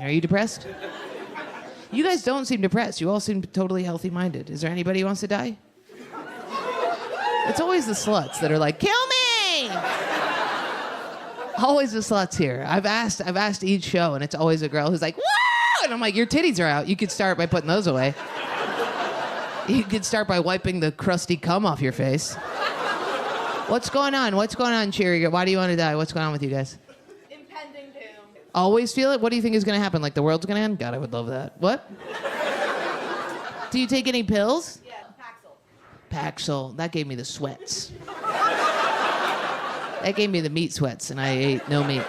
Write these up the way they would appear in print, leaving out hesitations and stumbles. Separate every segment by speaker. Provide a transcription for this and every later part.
Speaker 1: Are you depressed? You guys don't seem depressed. You all seem totally healthy-minded. Is there anybody who wants to die? It's always the sluts that are like, kill me! Always the sluts here. I've asked each show, and it's always a girl who's like, woo! And I'm like, your titties are out. You could start by putting those away. You could start by wiping the crusty cum off your face. What's going on? What's going on, Cherry? Why do you want to die? What's going on with you guys?
Speaker 2: Impending doom.
Speaker 1: Always feel it? What do you think is going to happen? Like the world's going to end? God, I would love that. What? Do you take any pills?
Speaker 2: Yeah,
Speaker 1: Paxil. That gave me the sweats. That gave me the meat sweats, and I ate no meat.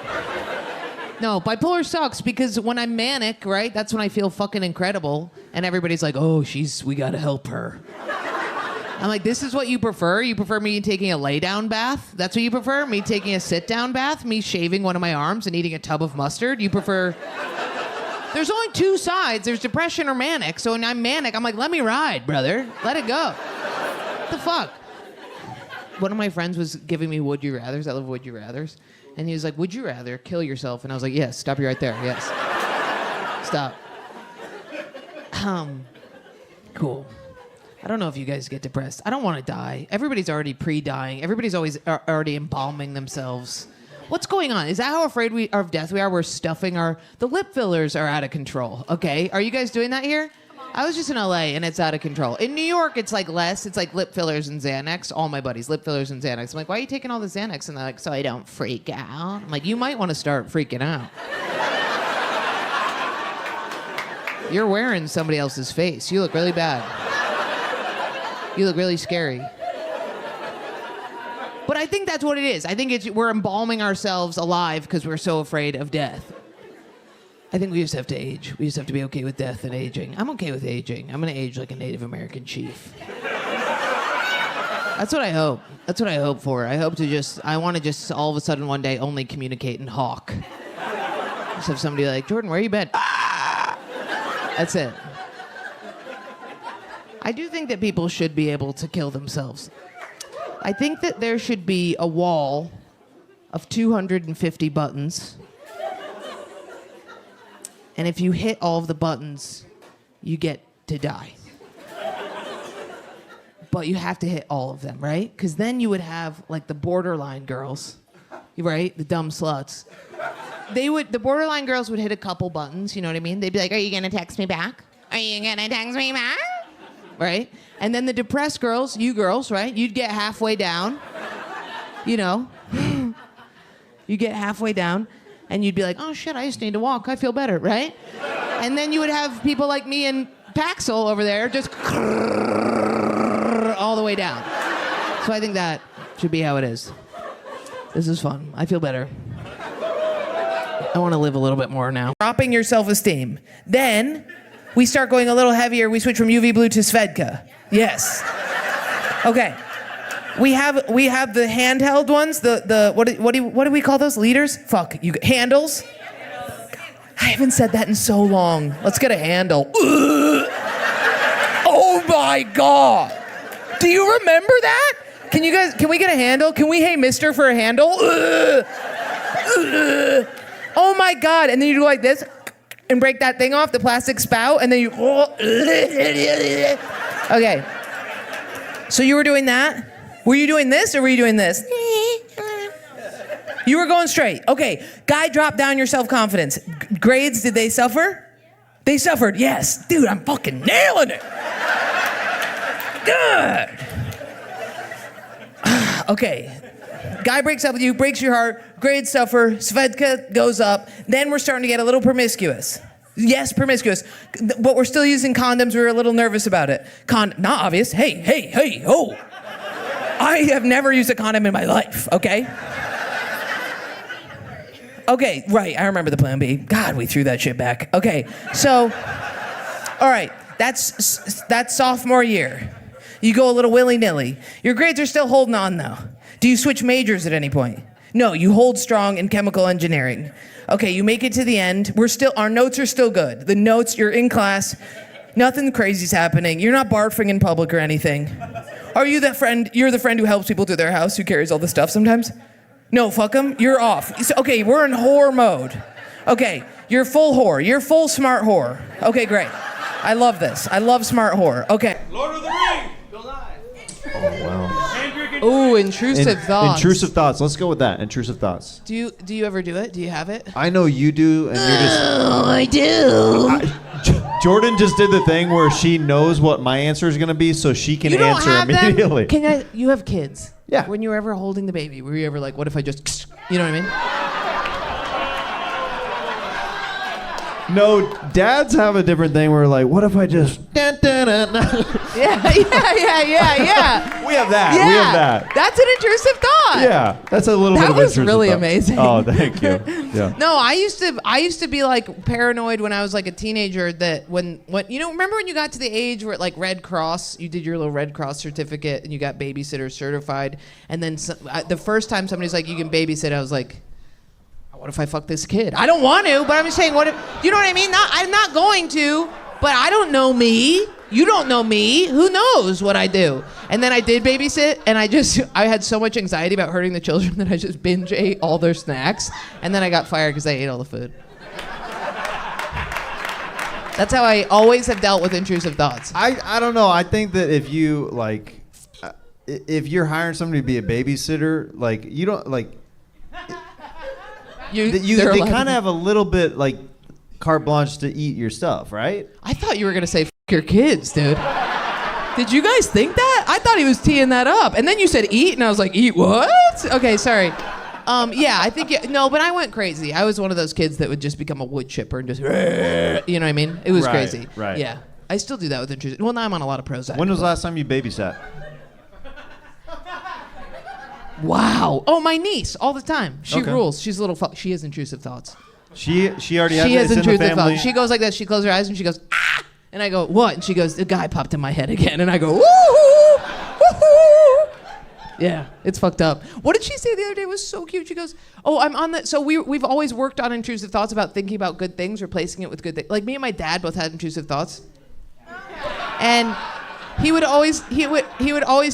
Speaker 1: No, bipolar sucks because when I'm manic, right, that's when I feel fucking incredible, and everybody's like, oh, we gotta help her. I'm like, this is what you prefer? You prefer me taking a lay-down bath? That's what you prefer? Me taking a sit-down bath? Me shaving one of my arms and eating a tub of mustard? You prefer... There's only two sides. There's depression or manic. So when I'm manic, I'm like, let me ride, brother. Let it go. What the fuck? One of my friends was giving me would you rathers. I love would you rathers. And he was like, would you rather kill yourself? And I was like, yes, stop you right there. Yes. Stop. Cool. I don't know if you guys get depressed. I don't want to die. Everybody's already pre-dying. Everybody's always already embalming themselves. What's going on? Is that how afraid we are of death we are? We're stuffing the lip fillers are out of control. Okay, are you guys doing that here? I was just in LA and it's out of control. In New York, it's like less. It's like lip fillers and Xanax. All my buddies, lip fillers and Xanax. I'm like, why are you taking all the Xanax? And they're like, so I don't freak out. I'm like, you might want to start freaking out. You're wearing somebody else's face. You look really bad. You look really scary. But I think that's what it is. I think we're embalming ourselves alive because we're so afraid of death. I think we just have to age. We just have to be okay with death and aging. I'm okay with aging. I'm going to age like a Native American chief. That's what I hope. That's what I hope for. I want to just all of a sudden one day only communicate in hawk. Just have somebody like, Jordan, where you been? Ah! That's it. I do think that people should be able to kill themselves. I think that there should be a wall of 250 buttons. And if you hit all of the buttons, you get to die. But you have to hit all of them, right? Because then you would have, like, the borderline girls, right? The dumb sluts. The borderline girls would hit a couple buttons, you know what I mean? They'd be like, are you gonna text me back? Are you gonna text me back? Right? And then the depressed girls, you girls, right? You'd get halfway down, you know? You get halfway down. And you'd be like, oh, shit, I just need to walk. I feel better, right? And then you would have people like me and Paxil over there just all the way down. So I think that should be how it is. This is fun. I feel better. I want to live a little bit more now. Dropping your self-esteem. Then we start going a little heavier. We switch from UV blue to Svedka. Yes. Okay. We have the handheld ones, what do we call those? Leaders? Fuck, handles? I haven't said that in so long. Let's get a handle. Ugh. Oh my God. Do you remember that? Can we get a handle? Can we hey mister for a handle? Ugh. Ugh. Oh my God. And then you do like this and break that thing off, the plastic spout, and then you, okay. So you were doing that? Were you doing this or were you doing this? You were going straight. Okay. Guy, drop down your self-confidence. Grades, did they suffer? They suffered, yes. Dude, I'm fucking nailing it. Good. Okay. Guy breaks up with you, breaks your heart, grades suffer, Svedka goes up. Then we're starting to get a little promiscuous. Yes, promiscuous. But we're still using condoms. We were a little nervous about it. Not obvious. Hey, oh. I have never used a condom in my life, okay? Okay, right, I remember the plan B. God, we threw that shit back. Okay, so, all right, that's sophomore year. You go a little willy-nilly. Your grades are still holding on, though. Do you switch majors at any point? No, you hold strong in chemical engineering. Okay, you make it to the end. Our notes are still good. The notes, you're in class, nothing crazy's happening. You're not barfing in public or anything. Are you that friend? You're the friend who helps people to their house, who carries all the stuff sometimes? No, fuck them. You're off. Okay, we're in whore mode. Okay, You're full whore. You're full smart whore. Okay, great. I love this. I love smart whore. Okay.
Speaker 2: Lord of the Rings. Go live.
Speaker 3: Oh, wow.
Speaker 1: Ooh, intrusive thoughts.
Speaker 3: Intrusive thoughts. Let's go with that. Intrusive thoughts.
Speaker 1: Do you ever do it? Do you have it?
Speaker 3: I know you do, and you're just...
Speaker 1: Oh, I do.
Speaker 3: Jordan just did the thing where she knows what my answer is going to be, so she can
Speaker 1: You don't
Speaker 3: answer
Speaker 1: have
Speaker 3: immediately.
Speaker 1: them? You have kids.
Speaker 3: Yeah.
Speaker 1: When you were ever holding the baby, were you ever like, what if I just... You know what I mean?
Speaker 3: No, dads have a different thing where like, what if I just...
Speaker 1: Yeah.
Speaker 3: We have that.
Speaker 1: Yeah.
Speaker 3: We have that.
Speaker 1: That's an intrusive thought.
Speaker 3: Yeah, that's a little bit of
Speaker 1: That was
Speaker 3: intrusive
Speaker 1: really
Speaker 3: thought.
Speaker 1: amazing.
Speaker 3: Oh, thank you. Yeah.
Speaker 1: No, I used to be like paranoid when I was like a teenager that when you know, remember when you got to the age where like Red Cross, you did your little Red Cross certificate and you got babysitter certified, and then the first time somebody's like, you can babysit, I was like, what if I fuck this kid? I don't want to, but I'm just saying, what if, you know what I mean? I'm not going to, but I don't know me. You don't know me. Who knows what I do? And then I did babysit, and I had so much anxiety about hurting the children that I just binge ate all their snacks, and then I got fired because I ate all the food. That's how I always have dealt with intrusive thoughts.
Speaker 3: I don't know. I think that if you like, if you're hiring somebody to be a babysitter, like you don't like. They kind of have a little bit like carte blanche to eat your stuff, right?
Speaker 1: I thought you were gonna say F your kids, dude. Did you guys think that? I thought he was teeing that up, and then you said eat, and I was like, eat what? Okay, sorry. Yeah, I think no, but I went crazy. I was one of those kids that would just become a wood chipper and just, you know what I mean? It was crazy.
Speaker 3: Right.
Speaker 1: Yeah, I still do that with intrusive. Well, now I'm on a lot of Prozac.
Speaker 3: When was the last time you babysat?
Speaker 1: Wow. Oh, my niece, all the time. She
Speaker 3: Okay.
Speaker 1: rules. She's a little fuck. She has intrusive thoughts.
Speaker 3: She already has
Speaker 1: She
Speaker 3: it.
Speaker 1: has
Speaker 3: It's in the
Speaker 1: intrusive
Speaker 3: family.
Speaker 1: thoughts. She goes like this. She closes her eyes and she goes, ah! And I go, what? And she goes, the guy popped in my head again. And I go, woohoo! Woohoo! Yeah, it's fucked up. What did she say the other day? It was so cute. She goes, oh, I'm on the... So we've always worked on intrusive thoughts about thinking about good things, replacing it with good things. Like me and my dad both had intrusive thoughts. And... He would always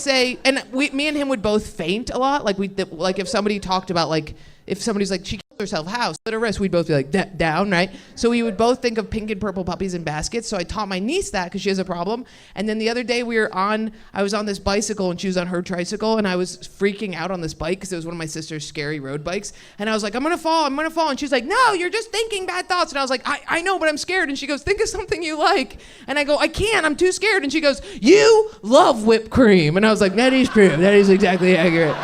Speaker 1: say, and me and him would both faint a lot. Like if somebody talked about like, if somebody's like, she killed herself, how? Slit her wrist, we'd both be like, down, right? So we would both think of pink and purple puppies in baskets. So I taught my niece that because she has a problem. And then the other day I was on this bicycle and she was on her tricycle and I was freaking out on this bike because it was one of my sister's scary road bikes. And I was like, I'm gonna fall. And she's like, no, you're just thinking bad thoughts. And I was like, I know, but I'm scared. And she goes, think of something you like. And I go, I can't, I'm too scared. And she goes, you love whipped cream. And I was like, that is true. That is exactly accurate.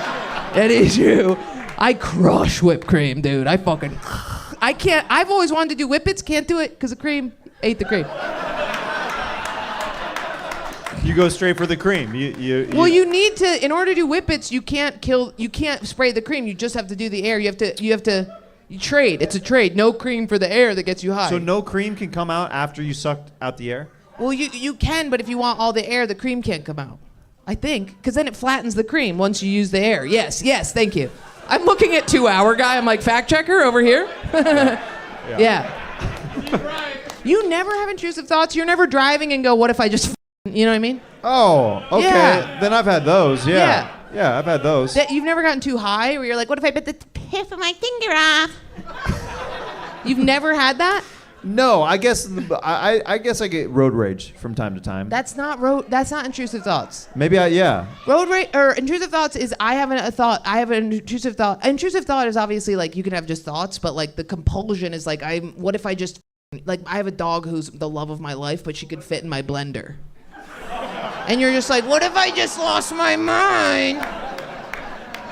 Speaker 1: That is true. I crush whipped cream, dude. I can't. I've always wanted to do whippets, can't do it because of cream. Ate the cream.
Speaker 3: You go straight for the cream.
Speaker 1: Well, you need to, in order to do whippets, you can't spray the cream. You just have to do the air. You trade. It's a trade. No cream for the air that gets you high.
Speaker 3: So no cream can come out after you sucked out the air?
Speaker 1: Well, you can, but if you want all the air, the cream can't come out. I think, because then it flattens the cream once you use the air. Yes, thank you. I'm looking at 2 Hour Guy. I'm like, fact checker over here. Yeah. You never have intrusive thoughts. You're never driving and go, what if I just, you know what I mean?
Speaker 3: Oh, okay.
Speaker 1: Yeah.
Speaker 3: Then I've had those. Yeah. Yeah, I've had those.
Speaker 1: You've never gotten too high where you're like, what if I bit the tip of my finger off? You've never had that?
Speaker 3: No, I guess I guess I get road rage from time to time.
Speaker 1: That's not intrusive thoughts.
Speaker 3: Maybe yeah.
Speaker 1: Road rage or intrusive thoughts is I have an intrusive thought. Intrusive thought is obviously like you can have just thoughts, but like the compulsion is like what if I just like I have a dog who's the love of my life, but she could fit in my blender. And you're just like, what if I just lost my mind?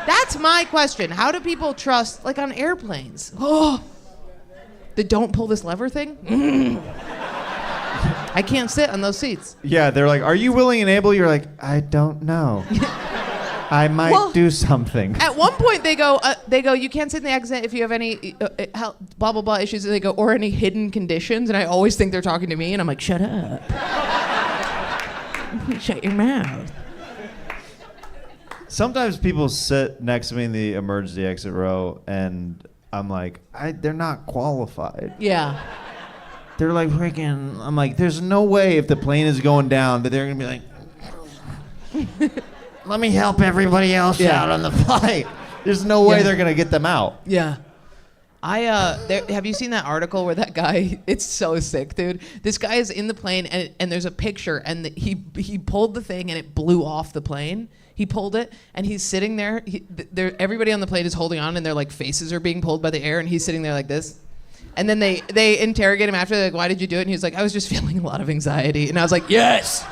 Speaker 1: That's my question. How do people trust like on airplanes? Oh. The don't pull this lever thing? I can't sit on those seats.
Speaker 3: Yeah, they're like, are you willing and able? You're like, I don't know. I might do something.
Speaker 1: At one point they go, you can't sit in the accident if you have any blah, blah, blah issues. And they go, or any hidden conditions. And I always think they're talking to me. And I'm like, shut up. Shut your mouth.
Speaker 3: Sometimes people sit next to me in the emergency exit row and I'm like, they're not qualified.
Speaker 1: Yeah.
Speaker 3: They're like freaking, I'm like, there's no way if the plane is going down that they're going to be like, let me help everybody else out on the flight. There's no way they're going to get them out.
Speaker 1: Yeah. Have you seen that article where that guy? It's so sick, dude. This guy is in the plane, and there's a picture, and he pulled the thing, and it blew off the plane. He pulled it, and he's sitting there. Everybody on the plane is holding on, and their like faces are being pulled by the air, and he's sitting there like this. And then they interrogate him after, like, why did you do it? And he's like, I was just feeling a lot of anxiety. And I was like, yes.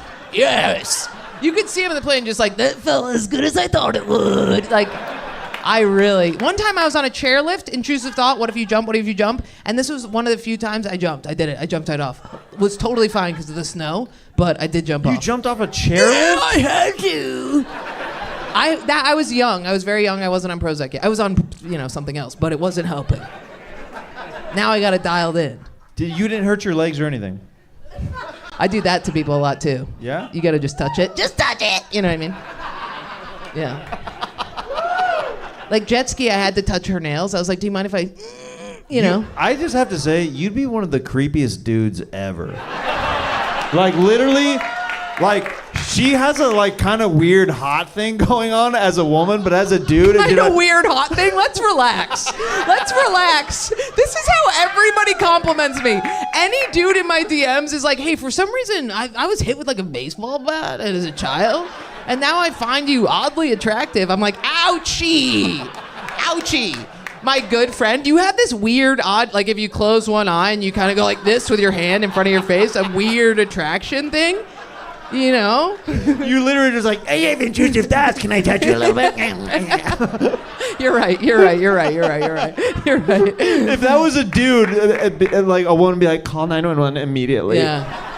Speaker 1: You could see him in the plane, just like, that felt as good as I thought it would. Like. One time I was on a chairlift, intrusive thought, what if you jump? And this was one of the few times I jumped. I did it. I jumped right off. Was totally fine because of the snow, but I did jump off.
Speaker 3: You jumped off a chairlift?
Speaker 1: I had to. I was young. I was very young. I wasn't on Prozac yet. I was on, something else, but it wasn't helping. Now I got it dialed in.
Speaker 3: You didn't hurt your legs or anything?
Speaker 1: I do that to people a lot too.
Speaker 3: Yeah?
Speaker 1: You got to just touch it. Just touch it. You know what I mean? Yeah. Like jet ski, I had to touch her nails. I was like, do you mind if I,
Speaker 3: I just have to say, you'd be one of the creepiest dudes ever. Like literally, like she has a like kind of weird hot thing going on as a woman, but as a dude,
Speaker 1: kind of weird hot thing. Let's relax. This is how everybody compliments me. Any dude in my DMs is like, hey, for some reason, I was hit with like a baseball bat as a child. And now I find you oddly attractive. I'm like, ouchie. My good friend, you have this weird, odd, like if you close one eye and you kind of go like this with your hand in front of your face, a weird attraction thing,
Speaker 3: You literally just like, hey, I have intrusive thoughts. Can I touch you a little bit?
Speaker 1: You're right.
Speaker 3: If that was a dude, like a woman would be like, call 911 immediately.
Speaker 1: Yeah.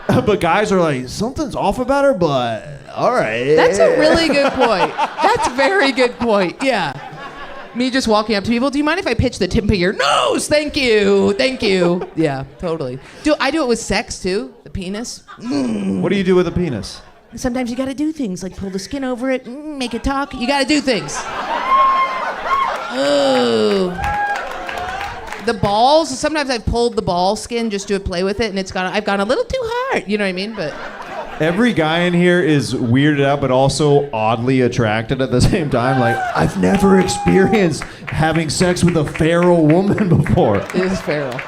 Speaker 3: But guys are like, something's off about her, but all right.
Speaker 1: That's a really good point. That's a very good point. Yeah. Me just walking up to people, do you mind if I pitch the tip of your nose? Thank you. Yeah, totally. I do it with sex too, the penis.
Speaker 3: What do you do with a penis?
Speaker 1: Sometimes you gotta do things like pull the skin over it, make it talk. You gotta do things. Ooh. The balls, sometimes I've pulled the ball skin just to play with it, and I've gone a little too hard, you know what I mean? But
Speaker 3: every guy in here is weirded out, but also oddly attracted at the same time. Like, I've never experienced having sex with a feral woman before.
Speaker 1: It is feral.